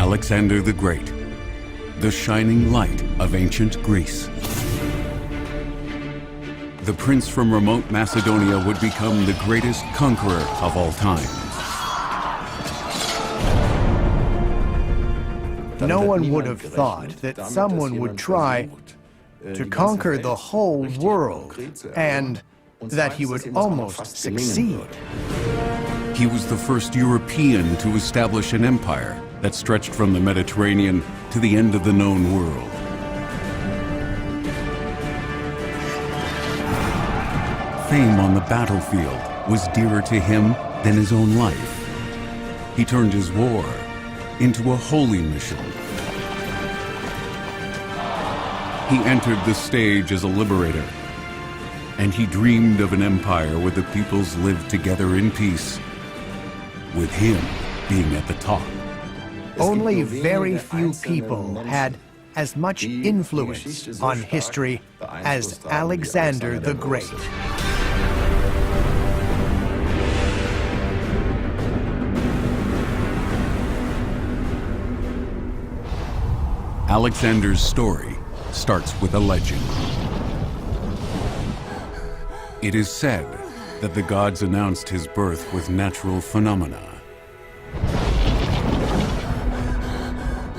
Alexander the Great, the shining light of ancient Greece. The prince from remote Macedonia would become the greatest conqueror of all time. No one would have thought that someone would try to conquer the whole world, and that he would almost succeed. He was the first European to establish an empire that stretched from the Mediterranean to the end of the known world. Fame on the battlefield was dearer to him than his own life. He turned his war into a holy mission. He entered the stage as a liberator, and he dreamed of an empire where the peoples lived together in peace, with him being at the top. Only very few people had as much influence on history as Alexander the Great. Alexander's story starts with a legend. It is said that the gods announced his birth with natural phenomena.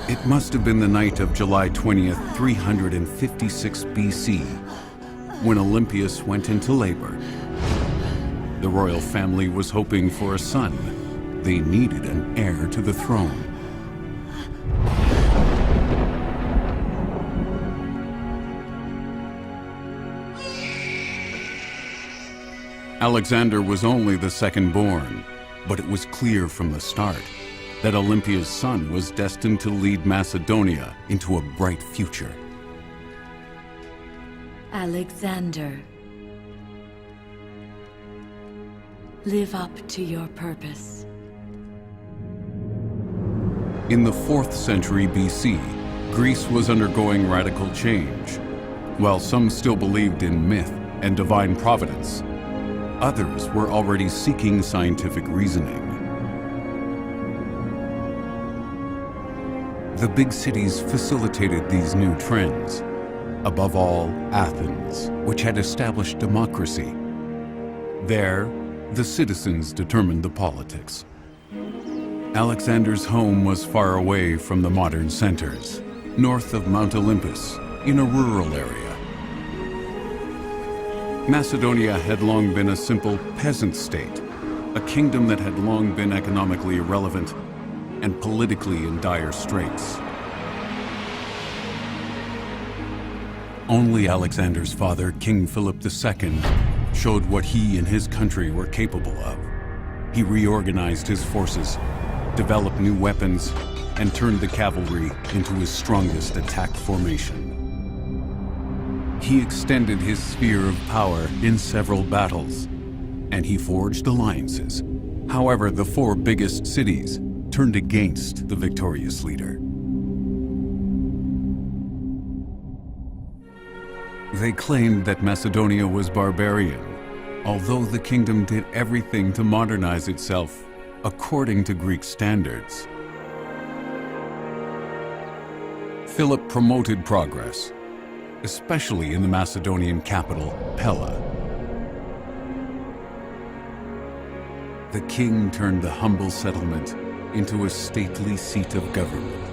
It must have been the night of July 20th, 356 BC, when Olympias went into labor. The royal family was hoping for a son. They needed an heir to the throne. Alexander was only the second born, but it was clear from the start that Olympia's son was destined to lead Macedonia into a bright future. Alexander, live up to your purpose. In the 4th century BC, Greece was undergoing radical change. While some still believed in myth and divine providence, others were already seeking scientific reasoning. The big cities facilitated these new trends. Above all, Athens, which had established democracy. There, the citizens determined the politics. Alexander's home was far away from the modern centers, north of Mount Olympus, in a rural area. Macedonia had long been a simple peasant state, a kingdom that had long been economically irrelevant and politically in dire straits. Only Alexander's father, King Philip II, showed what he and his country were capable of. He reorganized his forces, developed new weapons, and turned the cavalry into his strongest attack formation. He extended his sphere of power in several battles, and he forged alliances. However, the 4 biggest cities turned against the victorious leader. They claimed that Macedonia was barbarian, although the kingdom did everything to modernize itself according to Greek standards. Philip promoted progress, especially in the Macedonian capital, Pella. The king turned the humble settlement into a stately seat of government.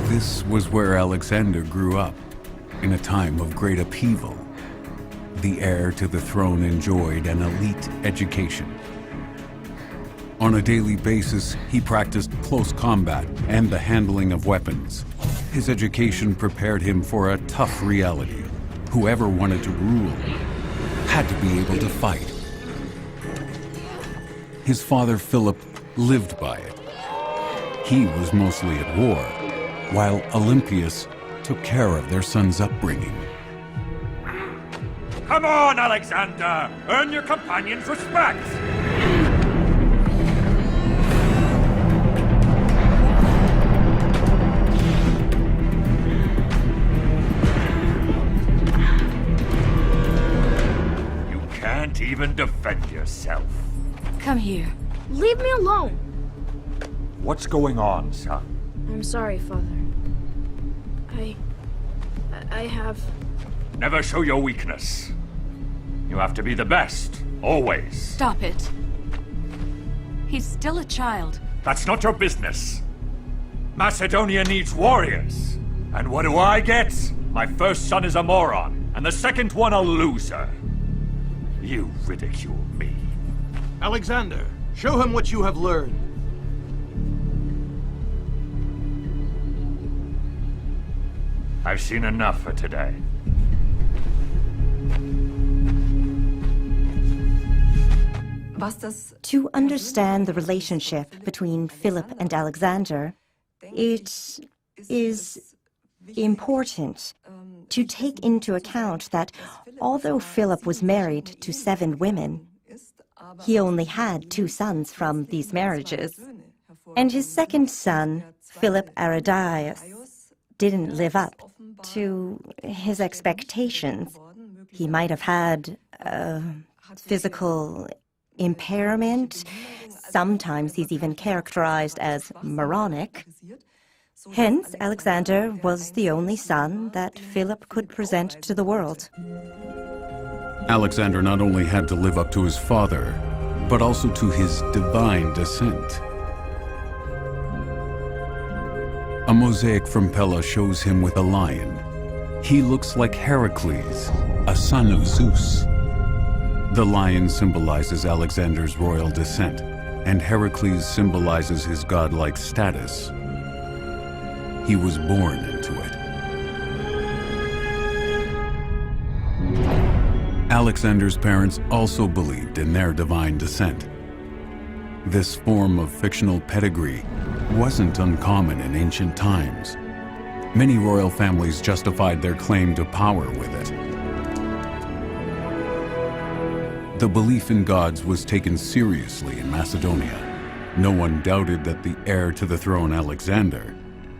This was where Alexander grew up, in a time of great upheaval. The heir to the throne enjoyed an elite education. On a daily basis, he practiced close combat and the handling of weapons. His education prepared him for a tough reality. Whoever wanted to rule had to be able to fight. His father, Philip, lived by it. He was mostly at war, while Olympias took care of their son's upbringing. Come on, Alexander! Earn your companion's respect! You can't even defend yourself. Come here. Leave me alone! What's going on, son? I'm sorry, Father. I have... Never show your weakness. You have to be the best, always. Stop it. He's still a child. That's not your business. Macedonia needs warriors. And what do I get? My first son is a moron, and the second one a loser. You ridicule me. Alexander, show him what you have learned. I've seen enough for today. To understand the relationship between Philip and Alexander, it is important to take into account that although Philip was married to 7 women, he only had 2 sons from these marriages. And his second son, Philip Aridaeus, didn't live up to his expectations. He might have had physical impairment. Sometimes he's even characterized as moronic. Hence, Alexander was the only son that Philip could present to the world. Alexander not only had to live up to his father, but also to his divine descent. A mosaic from Pella shows him with a lion. He looks like Heracles, a son of Zeus. The lion symbolizes Alexander's royal descent, and Heracles symbolizes his godlike status. He was born into it. Alexander's parents also believed in their divine descent. This form of fictional pedigree wasn't uncommon in ancient times. Many royal families justified their claim to power with it. The belief in gods was taken seriously in Macedonia. No one doubted that the heir to the throne, Alexander,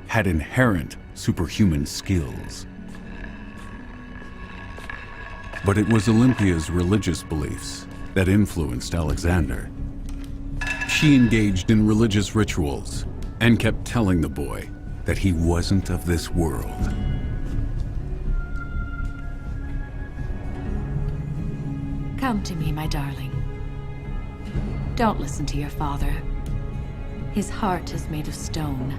had inherent superhuman skills. But it was Olympia's religious beliefs that influenced Alexander. She engaged in religious rituals and kept telling the boy that he wasn't of this world. Come to me, my darling. Don't listen to your father. His heart is made of stone.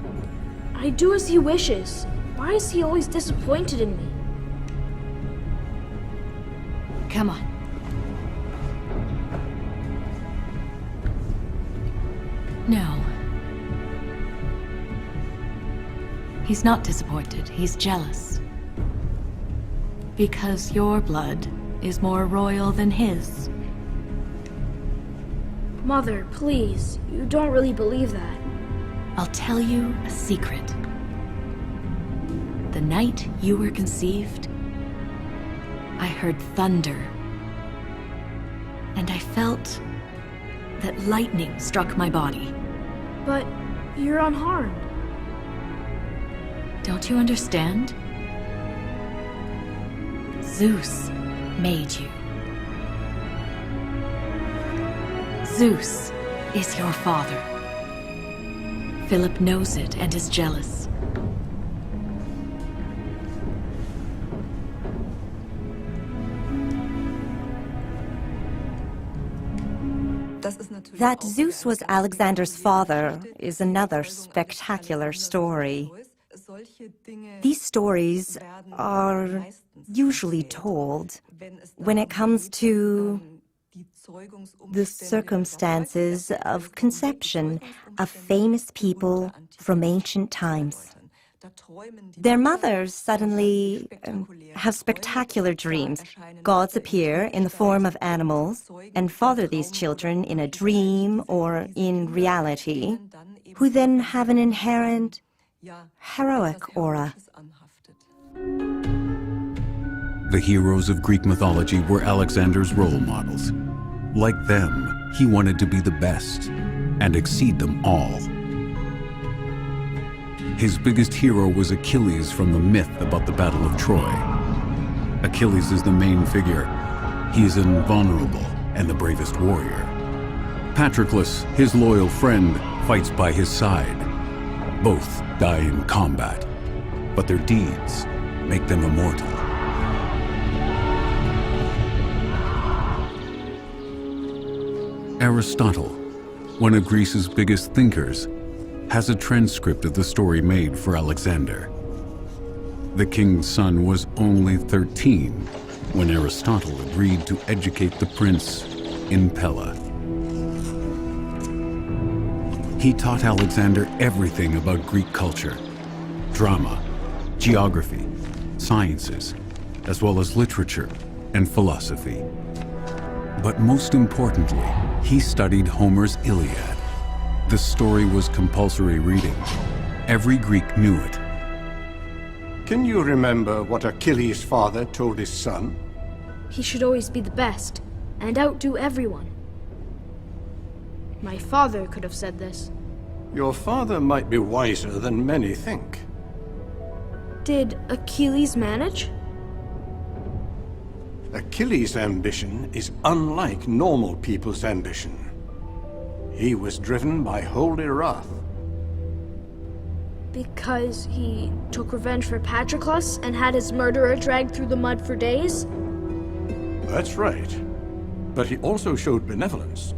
I do as he wishes. Why is he always disappointed in me? Come on. No. He's not disappointed. He's jealous. Because your blood is more royal than his. Mother, please. You don't really believe that. I'll tell you a secret. The night you were conceived, I heard thunder. And I felt that lightning struck my body. But you're unharmed. Don't you understand? Zeus made you. Zeus is your father. Philip knows it and is jealous. That Zeus was Alexander's father is another spectacular story. These stories are usually told when it comes to the circumstances of conception of famous people from ancient times. Their mothers suddenly have spectacular dreams. Gods appear in the form of animals and father these children in a dream or in reality, who then have an inherent heroic aura. The heroes of Greek mythology were Alexander's role models. Like them, he wanted to be the best and exceed them all. His biggest hero was Achilles from the myth about the Battle of Troy. Achilles is the main figure. He is invulnerable and the bravest warrior. Patroclus, his loyal friend, fights by his side. Both die in combat, but their deeds make them immortal. Aristotle, one of Greece's biggest thinkers, has a transcript of the story made for Alexander. The king's son was only 13 when Aristotle agreed to educate the prince in Pella. He taught Alexander everything about Greek culture, drama, geography, sciences, as well as literature and philosophy. But most importantly, he studied Homer's Iliad. The story was compulsory reading. Every Greek knew it. Can you remember what Achilles' father told his son? He should always be the best and outdo everyone. My father could have said this. Your father might be wiser than many think. Did Achilles manage? Achilles' ambition is unlike normal people's ambition. He was driven by holy wrath. Because he took revenge for Patroclus and had his murderer dragged through the mud for days? That's right. But he also showed benevolence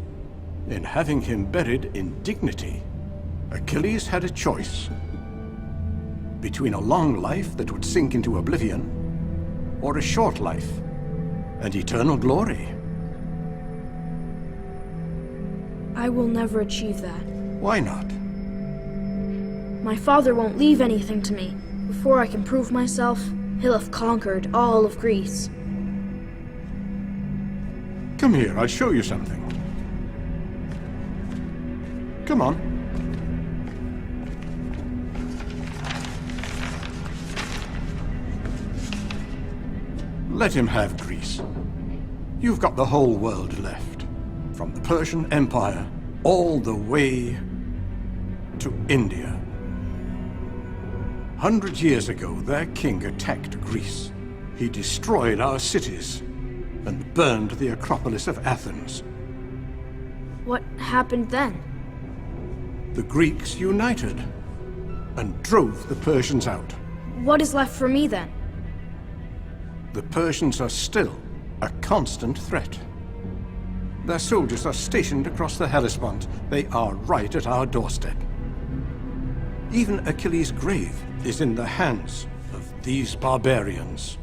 in having him buried in dignity. Achilles had a choice between a long life that would sink into oblivion or a short life and eternal glory. I will never achieve that. Why not? My father won't leave anything to me. Before I can prove myself, he'll have conquered all of Greece. Come here, I'll show you something. Come on. Let him have Greece. You've got the whole world left. From the Persian Empire, all the way to India. 100 years ago, their king attacked Greece. He destroyed our cities and burned the Acropolis of Athens. What happened then? The Greeks united and drove the Persians out. What is left for me then? The Persians are still a constant threat. Their soldiers are stationed across the Hellespont. They are right at our doorstep. Even Achilles' grave is in the hands of these barbarians.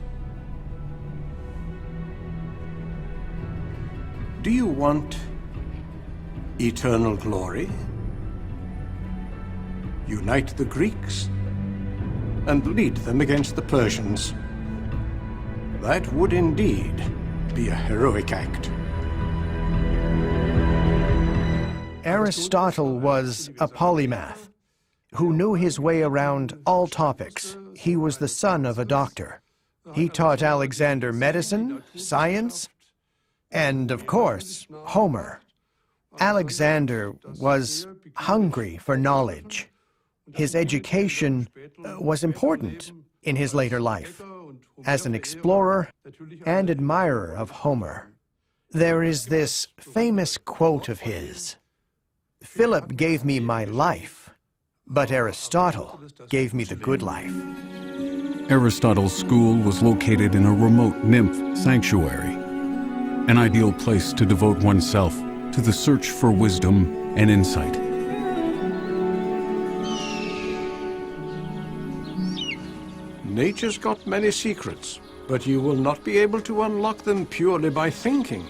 Do you want eternal glory? Unite the Greeks and lead them against the Persians. That would indeed be a heroic act. Aristotle was a polymath who knew his way around all topics. He was the son of a doctor. He taught Alexander medicine, science, and, of course, Homer. Alexander was hungry for knowledge. His education was important in his later life as an explorer and admirer of Homer. There is this famous quote of his, "Philip gave me my life, but Aristotle gave me the good life." Aristotle's school was located in a remote nymph sanctuary, an ideal place to devote oneself to the search for wisdom and insight. Nature's got many secrets, but you will not be able to unlock them purely by thinking.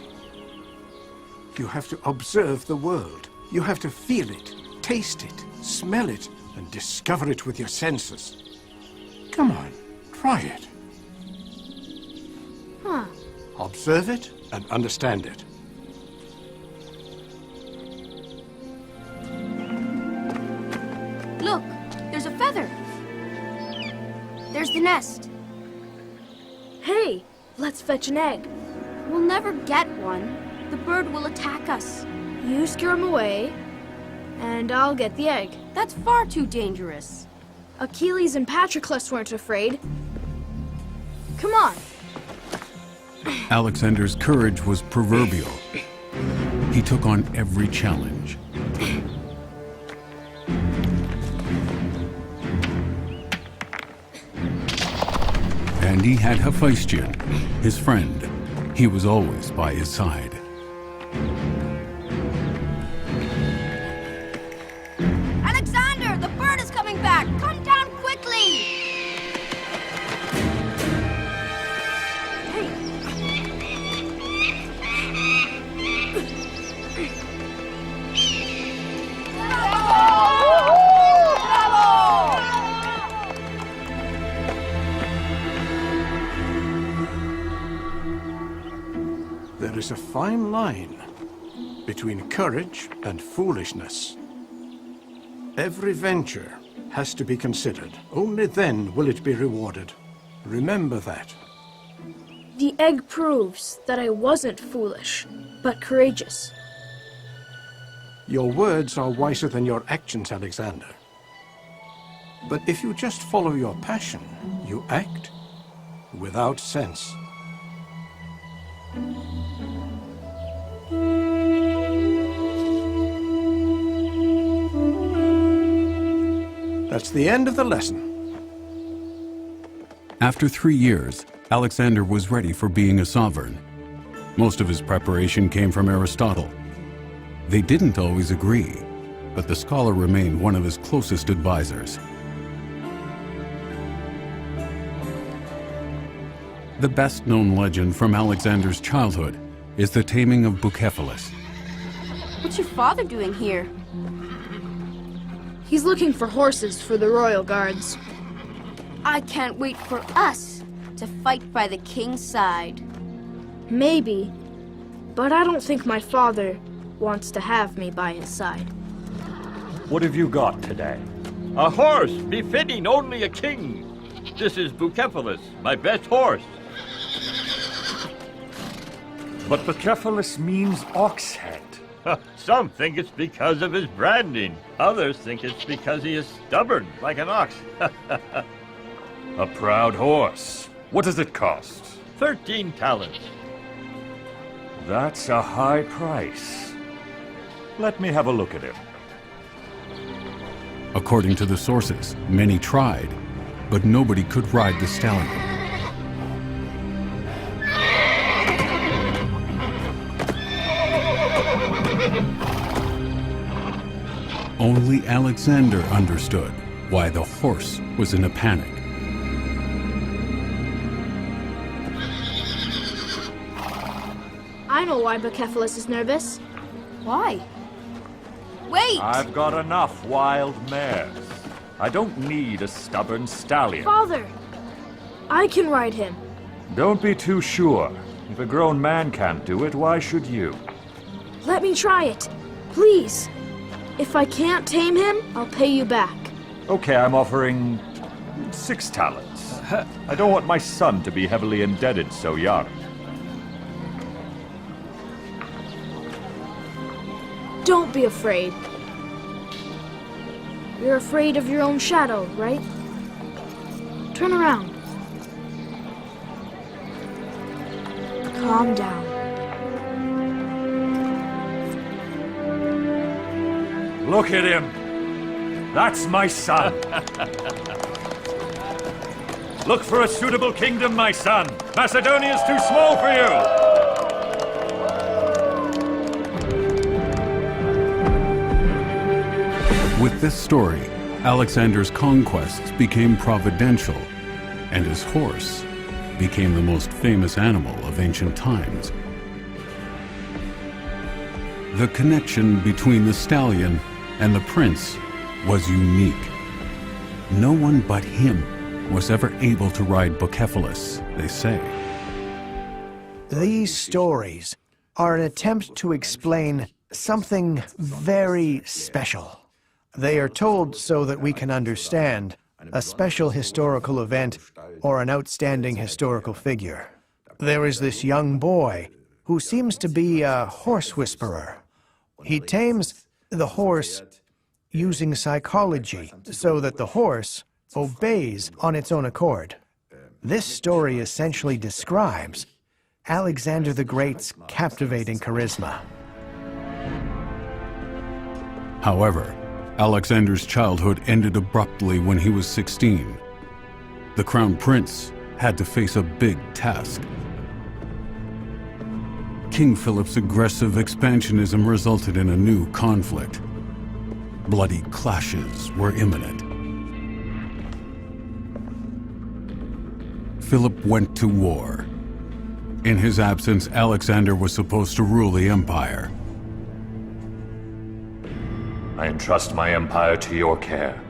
You have to observe the world. You have to feel it, taste it, smell it, and discover it with your senses. Come on, try it. Huh. Observe it and understand it. Look, there's a feather. There's the nest. Hey, let's fetch an egg. We'll never get one. The bird will attack us. You scare him away, and I'll get the egg. That's far too dangerous. Achilles and Patroclus weren't afraid. Come on. Alexander's courage was proverbial. He took on every challenge. And he had Hephaestion, his friend. He was always by his side. Alexander, the bird is coming back! Come down quickly! There is a fine line between courage and foolishness. Every venture has to be considered. Only then will it be rewarded. Remember that. The egg proves that I wasn't foolish, but courageous. Your words are wiser than your actions, Alexander. But if you just follow your passion, you act without sense. That's the end of the lesson. After 3 years, Alexander was ready for being a sovereign. Most of his preparation came from Aristotle. They didn't always agree, but the scholar remained one of his closest advisors. The best-known legend from Alexander's childhood is the taming of Bucephalus. What's your father doing here? He's looking for horses for the royal guards. I can't wait for us to fight by the king's side. Maybe, but I don't think my father wants to have me by his side. What have you got today? A horse befitting only a king. This is Bucephalus, my best horse. But Bucephalus means ox head. Some think it's because of his branding. Others think it's because he is stubborn, like an ox. A proud horse. What does it cost? 13 talents. That's a high price. Let me have a look at him. According to the sources, many tried, but nobody could ride the stallion. Only Alexander understood why the horse was in a panic. I know why Bucephalus is nervous. Why? Wait! I've got enough wild mares. I don't need a stubborn stallion. Father! I can ride him. Don't be too sure. If a grown man can't do it, why should you? Let me try it. Please. If I can't tame him, I'll pay you back. Okay, I'm offering 6 talents. I don't want my son to be heavily indebted so young. Don't be afraid. You're afraid of your own shadow, right? Turn around. Calm down. Look at him. That's my son. Look for a suitable kingdom, my son. Macedonia's too small for you. With this story, Alexander's conquests became providential, and his horse became the most famous animal of ancient times. The connection between the stallion and the prince was unique. No one but him was ever able to ride Bucephalus, they say. These stories are an attempt to explain something very special. They are told so that we can understand a special historical event or an outstanding historical figure. There is this young boy who seems to be a horse whisperer. He tames the horse using psychology so that the horse obeys on its own accord. This story essentially describes Alexander the Great's captivating charisma. However, Alexander's childhood ended abruptly when he was 16. The crown prince had to face a big task. King Philip's aggressive expansionism resulted in a new conflict. Bloody clashes were imminent. Philip went to war. In his absence, Alexander was supposed to rule the empire. I entrust my empire to your care.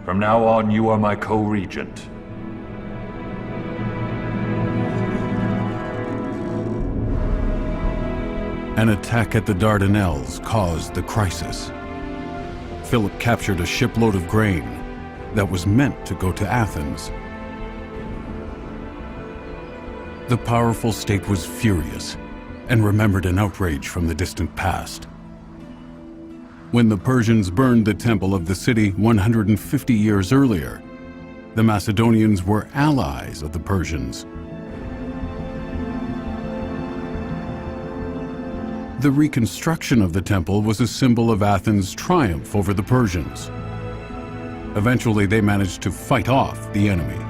From now on, you are my co-regent. An attack at the Dardanelles caused the crisis. Philip captured a shipload of grain that was meant to go to Athens. The powerful state was furious and remembered an outrage from the distant past. When the Persians burned the temple of the city 150 years earlier, the Macedonians were allies of the Persians. The reconstruction of the temple was a symbol of Athens' triumph over the Persians. Eventually, they managed to fight off the enemy.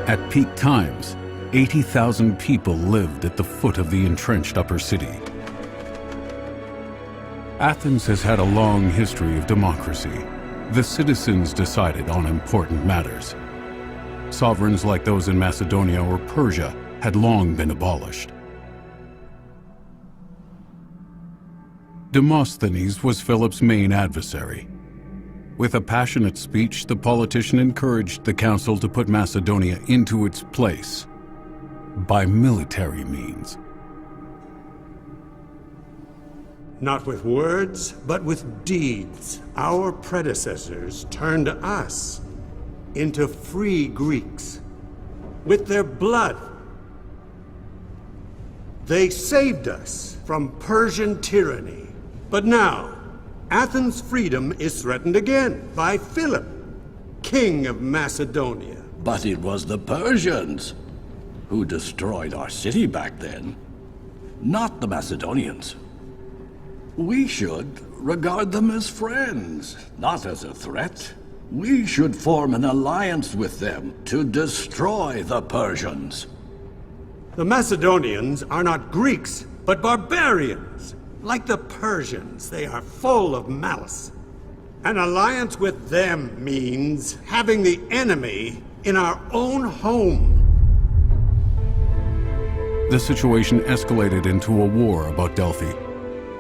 At peak times, 80,000 people lived at the foot of the entrenched upper city. Athens has had a long history of democracy. The citizens decided on important matters. Sovereigns like those in Macedonia or Persia had long been abolished. Demosthenes was Philip's main adversary. With a passionate speech, the politician encouraged the council to put Macedonia into its place by military means. Not with words, but with deeds, our predecessors turned us into free Greeks. With their blood, they saved us from Persian tyranny. But now, Athens' freedom is threatened again by Philip, king of Macedonia. But it was the Persians who destroyed our city back then, not the Macedonians. We should regard them as friends, not as a threat. We should form an alliance with them to destroy the Persians. The Macedonians are not Greeks, but barbarians. Like the Persians, they are full of malice. An alliance with them means having the enemy in our own home. The situation escalated into a war about Delphi.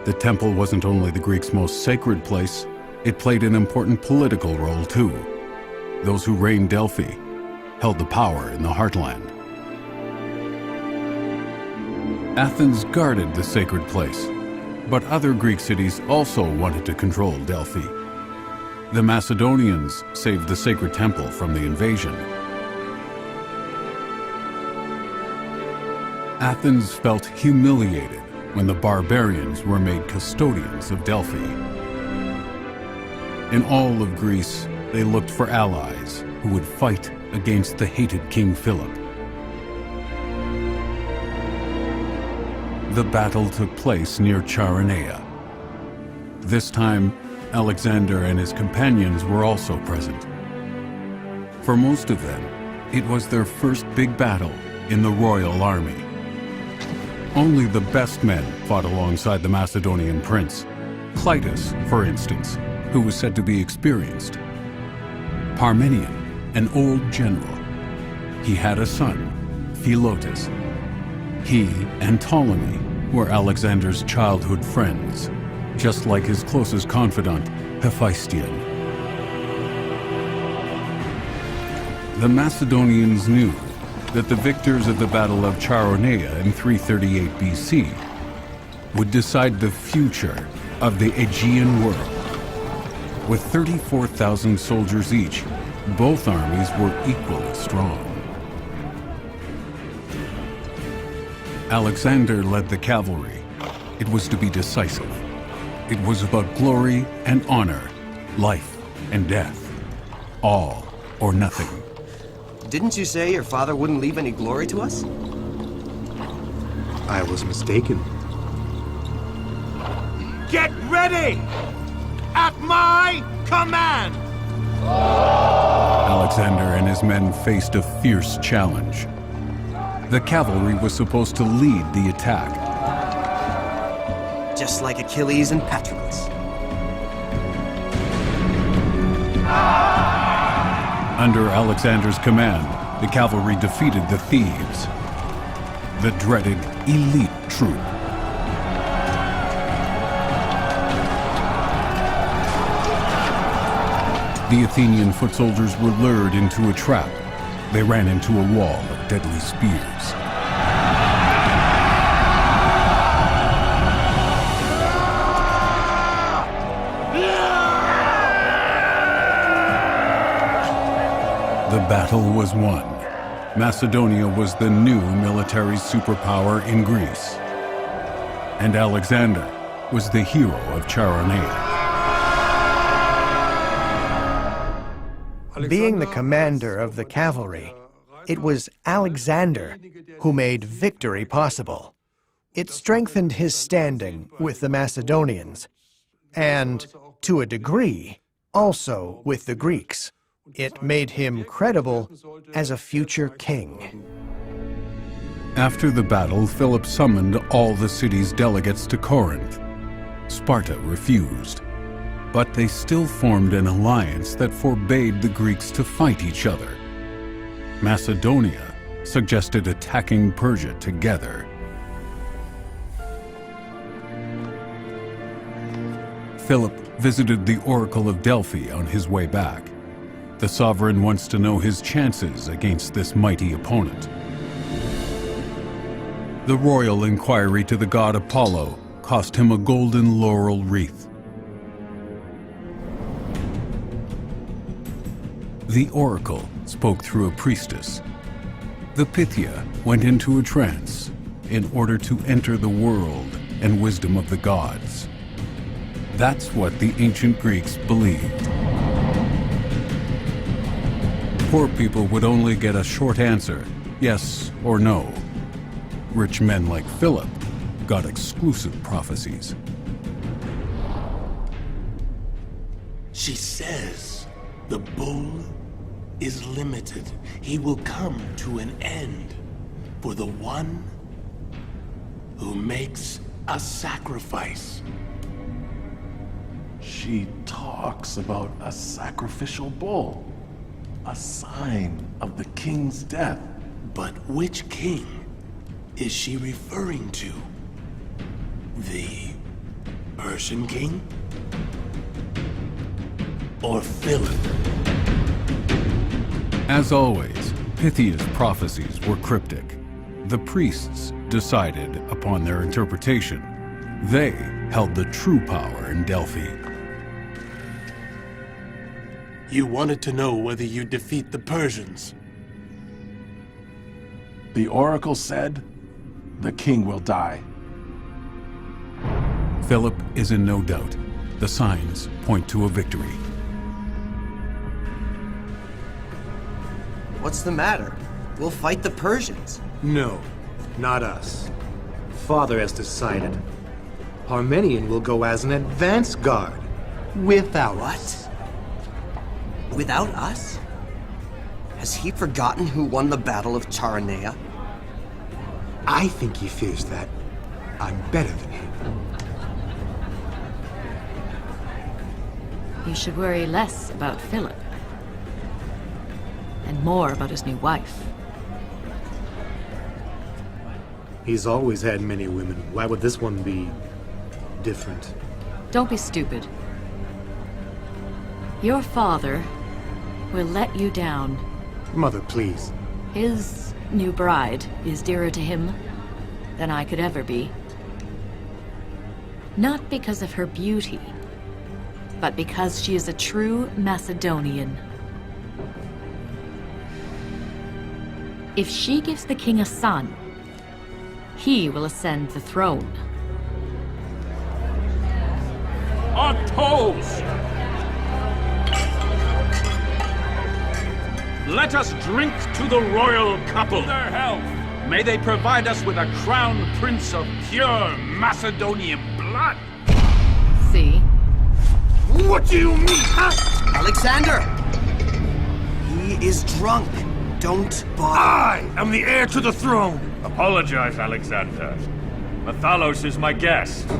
The temple wasn't only the Greeks' most sacred place, it played an important political role too. Those who reigned Delphi held the power in the heartland. Athens guarded the sacred place, but other Greek cities also wanted to control Delphi. The Macedonians saved the sacred temple from the invasion. Athens felt humiliated when the barbarians were made custodians of Delphi. In all of Greece, they looked for allies who would fight against the hated King Philip. The battle took place near Charonea. This time, Alexander and his companions were also present. For most of them, it was their first big battle in the royal army. Only the best men fought alongside the Macedonian prince. Clytus, for instance, who was said to be experienced. Parmenion, an old general. He had a son, Philotas. He and Ptolemy were Alexander's childhood friends, just like his closest confidant, Hephaestion. The Macedonians knew that the victors of the Battle of Charonea in 338 BC would decide the future of the Aegean world. With 34,000 soldiers each, both armies were equally strong. Alexander led the cavalry. It was to be decisive. It was about glory and honor, life and death, all or nothing. Didn't you say your father wouldn't leave any glory to us? I was mistaken. Get ready! At my command! Alexander and his men faced a fierce challenge. The cavalry was supposed to lead the attack. Just like Achilles and Patroclus. Under Alexander's command, the cavalry defeated the Thebes, the dreaded elite troop. The Athenian foot soldiers were lured into a trap. They ran into a wall of deadly spears. The battle was won. Macedonia was the new military superpower in Greece. And Alexander was the hero of Chaeronea. Being the commander of the cavalry, it was Alexander who made victory possible. It strengthened his standing with the Macedonians, and, to a degree, also with the Greeks. It made him credible as a future king. After the battle, Philip summoned all the city's delegates to Corinth. Sparta refused, but they still formed an alliance that forbade the Greeks to fight each other. Macedonia suggested attacking Persia together. Philip visited the Oracle of Delphi on his way back. The sovereign wants to know his chances against this mighty opponent. The royal inquiry to the god Apollo cost him a golden laurel wreath. The oracle spoke through a priestess. The Pythia went into a trance in order to enter the world and wisdom of the gods. That's what the ancient Greeks believed. Poor people would only get a short answer, yes or no. Rich men like Philip got exclusive prophecies. She says the bull is limited. He will come to an end for the one who makes a sacrifice. She talks about a sacrificial bull, a sign of the king's death. But which king is she referring to? The Persian king? Or Philip? As always, Pythia's prophecies were cryptic. The priests decided upon their interpretation. They held the true power in Delphi. You wanted to know whether you defeat the Persians. The oracle said, the king will die. Philip is in no doubt. The signs point to a victory. What's the matter? We'll fight the Persians. No, not us. Father has decided. Parmenion will go as an advance guard. Without us. What? Without us? Has he forgotten who won the Battle of Chaeronea? I think he fears that I'm better than him. You should worry less about Philip. And more about his new wife. He's always had many women. Why would this one be different? Don't be stupid. Your father will let you down. Mother, please. His new bride is dearer to him than I could ever be. Not because of her beauty, but because she is a true Macedonian. If she gives the king a son, he will ascend the throne. On toes! Let us drink to the royal couple. Their health. May they provide us with a crown prince of pure Macedonian blood. See? What do you mean? Alexander! He is drunk. Don't bother. I am the heir to the throne. Apologize, Alexander. Mathalos is my guest.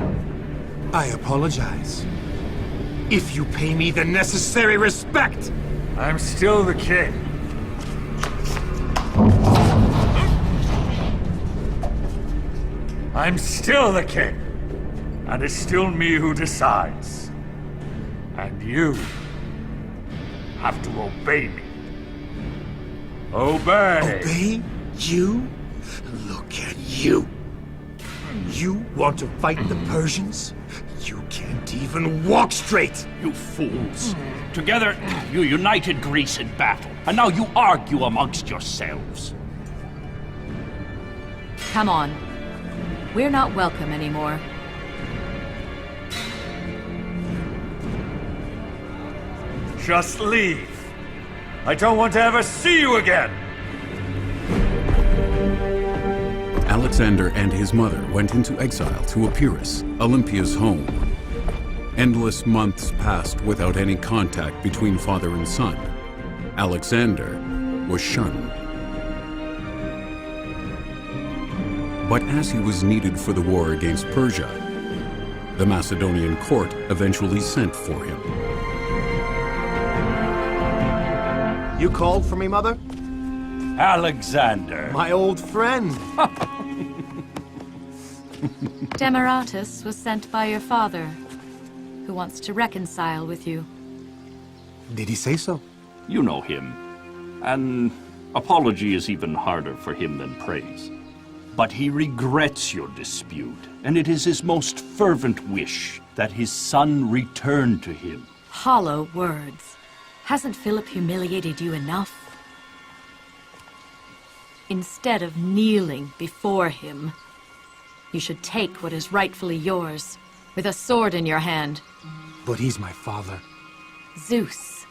I apologize. If you pay me the necessary respect. I'm still the king. I'm still the king. And it's still me who decides. And you have to obey me. Obey! Obey? You? Look at you. You want to fight the Persians? You can't even walk straight! You fools. Together, you united Greece in battle, and now you argue amongst yourselves. Come on. We're not welcome anymore. Just leave. I don't want to ever see you again. Alexander and his mother went into exile to Epirus, Olympia's home. Endless months passed without any contact between father and son. Alexander was shunned. But as he was needed for the war against Persia, the Macedonian court eventually sent for him. You called for me, Mother? Alexander. My old friend. Demaratus was sent by your father, who wants to reconcile with you. Did he say so? You know him. An apology is even harder for him than praise. But he regrets your dispute, and it is his most fervent wish that his son return to him. Hollow words. Hasn't Philip humiliated you enough? Instead of kneeling before him, you should take what is rightfully yours, with a sword in your hand. But he's my father. Zeus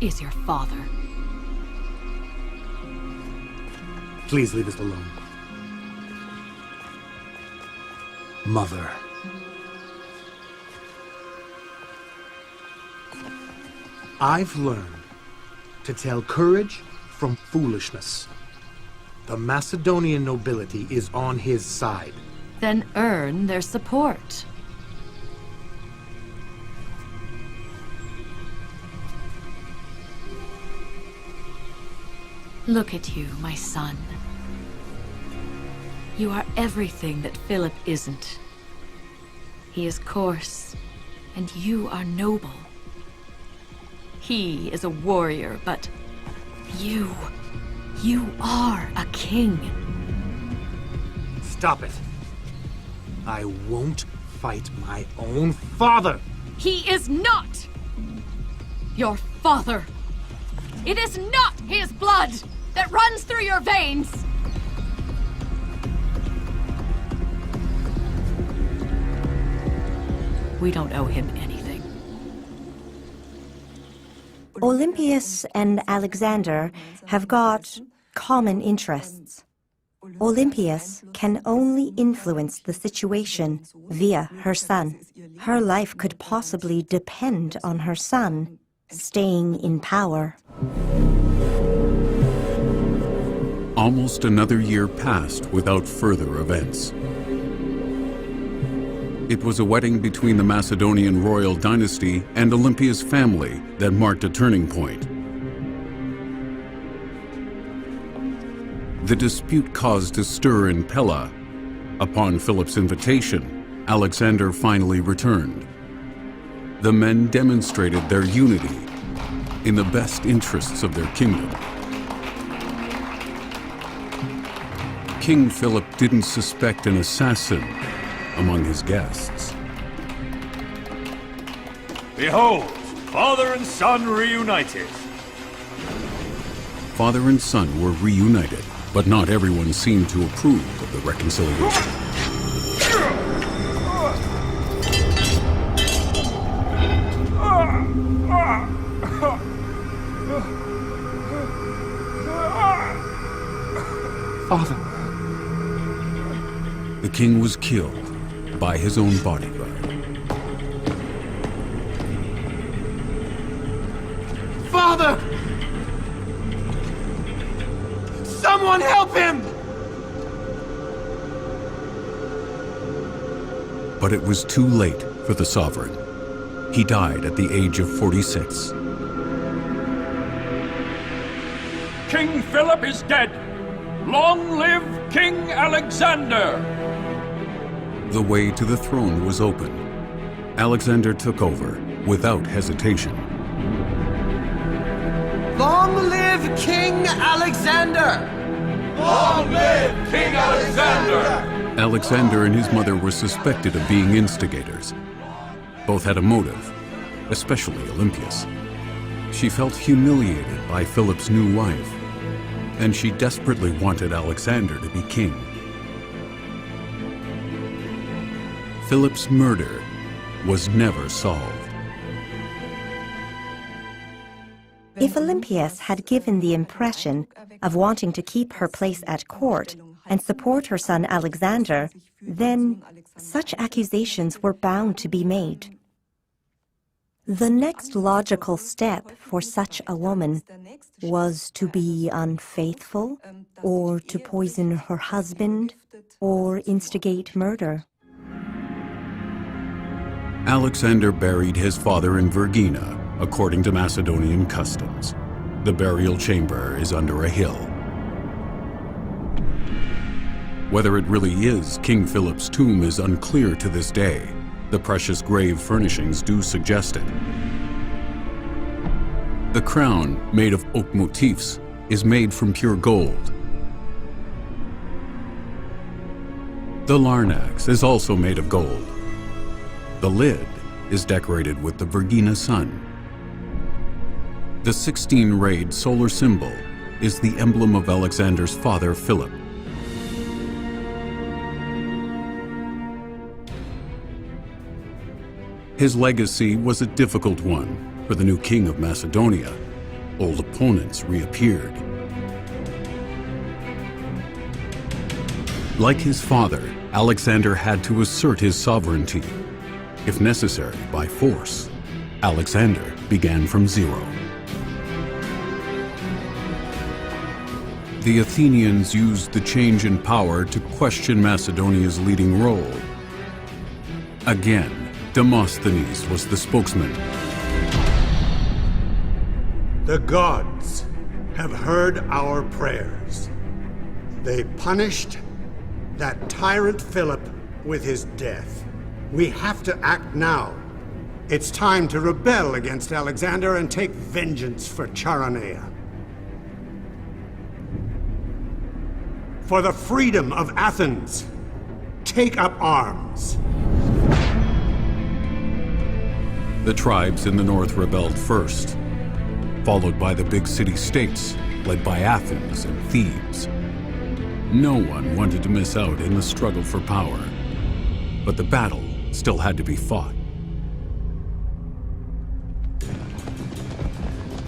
is your father. Please leave us alone. Mother. I've learned to tell courage from foolishness. The Macedonian nobility is on his side. Then earn their support. Look at you, my son. You are everything that Philip isn't. He is coarse, and you are noble. He is a warrior, but you are a king. Stop it. I won't fight my own father. He is not your father. It is not his blood that runs through your veins. We don't owe him anything. Olympias and Alexander have got common interests. Olympias can only influence the situation via her son. Her life could possibly depend on her son staying in power. Almost another year passed without further events. It was a wedding between the Macedonian royal dynasty and Olympia's family that marked a turning point. The dispute caused a stir in Pella. Upon Philip's invitation, Alexander finally returned. The men demonstrated their unity in the best interests of their kingdom. King Philip didn't suspect an assassin among his guests. Behold, father and son reunited. Father and son were reunited, but not everyone seemed to approve of the reconciliation. Father. The king was killed by his own bodyguard. Father! Someone help him! But it was too late for the sovereign. He died at the age of 46. King Philip is dead. Long live King Alexander! The way to the throne was open. Alexander took over without hesitation. Long live King Alexander! Long live King Alexander! Alexander and his mother were suspected of being instigators. Both had a motive, especially Olympias. She felt humiliated by Philip's new wife, and she desperately wanted Alexander to be king. Philip's murder was never solved. If Olympias had given the impression of wanting to keep her place at court and support her son Alexander, then such accusations were bound to be made. The next logical step for such a woman was to be unfaithful, or to poison her husband, or instigate murder. Alexander buried his father in Vergina, according to Macedonian customs. The burial chamber is under a hill. Whether it really is King Philip's tomb is unclear to this day. The precious grave furnishings do suggest it. The crown, made of oak motifs, is made from pure gold. The larnax is also made of gold. The lid is decorated with the Vergina sun. The 16-rayed solar symbol is the emblem of Alexander's father, Philip. His legacy was a difficult one for the new king of Macedonia. Old opponents reappeared. Like his father, Alexander had to assert his sovereignty. If necessary, by force. Alexander began from zero. The Athenians used the change in power to question Macedonia's leading role. Again, Demosthenes was the spokesman. The gods have heard our prayers. They punished that tyrant Philip with his death. We have to act now. It's time to rebel against Alexander and take vengeance for Charonea. For the freedom of Athens, take up arms. The tribes in the north rebelled first, followed by the big city-states led by Athens and Thebes. No one wanted to miss out in the struggle for power, but the battle still had to be fought.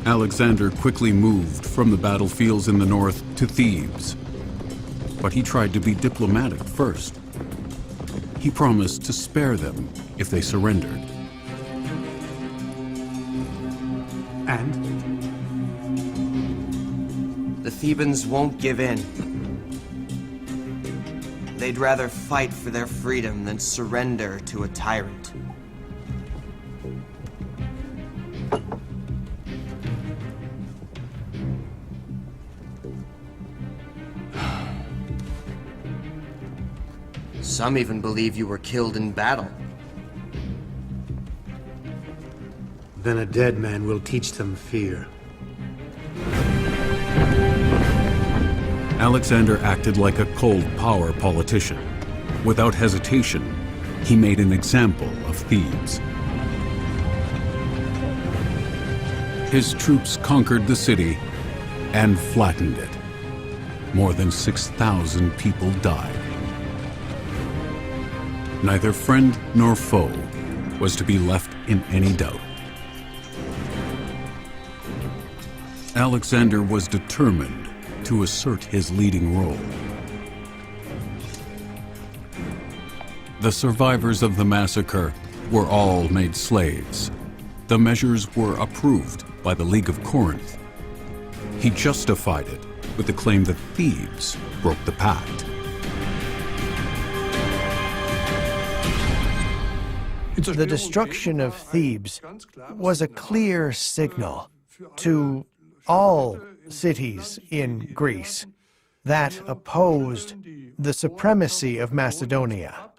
Alexander quickly moved from the battlefields in the north to Thebes, but he tried to be diplomatic first. He promised to spare them if they surrendered. And? The Thebans won't give in. They'd rather fight for their freedom than surrender to a tyrant. Some even believe you were killed in battle. Then a dead man will teach them fear. Alexander acted like a cold power politician. Without hesitation, he made an example of Thebes. His troops conquered the city and flattened it. More than 6,000 people died. Neither friend nor foe was to be left in any doubt. Alexander was determined to assert his leading role. The survivors of the massacre were all made slaves. The measures were approved by the League of Corinth. He justified it with the claim that Thebes broke the pact. The destruction of Thebes was a clear signal to all cities in Greece that opposed the supremacy of Macedonia,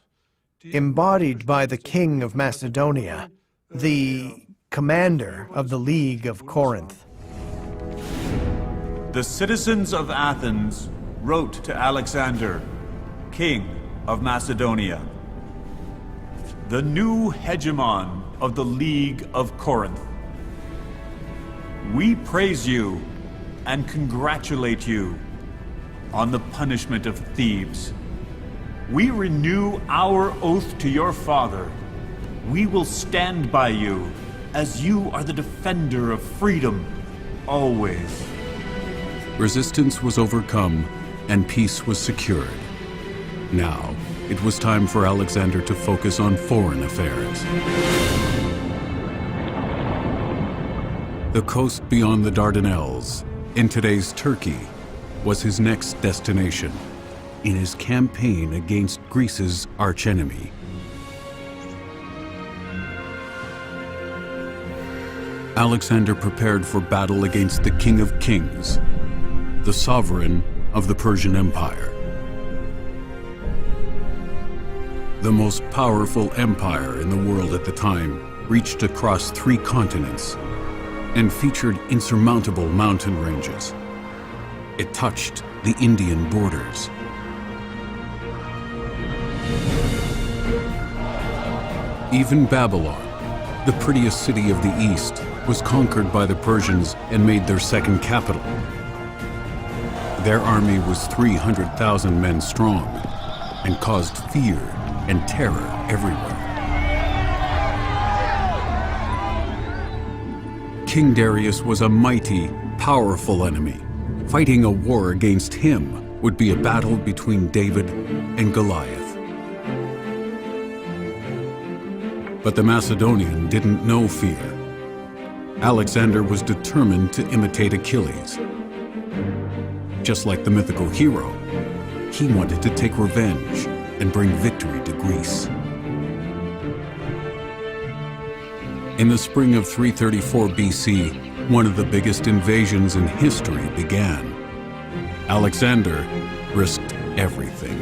embodied by the king of Macedonia, the commander of the League of Corinth. The citizens of Athens wrote to Alexander, king of Macedonia, the new hegemon of the League of Corinth. We praise you and congratulate you on the punishment of Thebes. We renew our oath to your father. We will stand by you, as you are the defender of freedom, always. Resistance was overcome and peace was secured. Now, it was time for Alexander to focus on foreign affairs. The coast beyond the Dardanelles, in today's Turkey, was his next destination in his campaign against Greece's archenemy. Alexander prepared for battle against the King of Kings, the sovereign of the Persian Empire. The most powerful empire in the world at the time reached across 3 continents and featured insurmountable mountain ranges. It touched the Indian borders. Even Babylon, the prettiest city of the East, was conquered by the Persians and made their second capital. Their army was 300,000 men strong and caused fear and terror everywhere. King Darius was a mighty, powerful enemy. Fighting a war against him would be a battle between David and Goliath. But the Macedonian didn't know fear. Alexander was determined to imitate Achilles. Just like the mythical hero, he wanted to take revenge and bring victory to Greece. In the spring of 334 BC, one of the biggest invasions in history began. Alexander risked everything.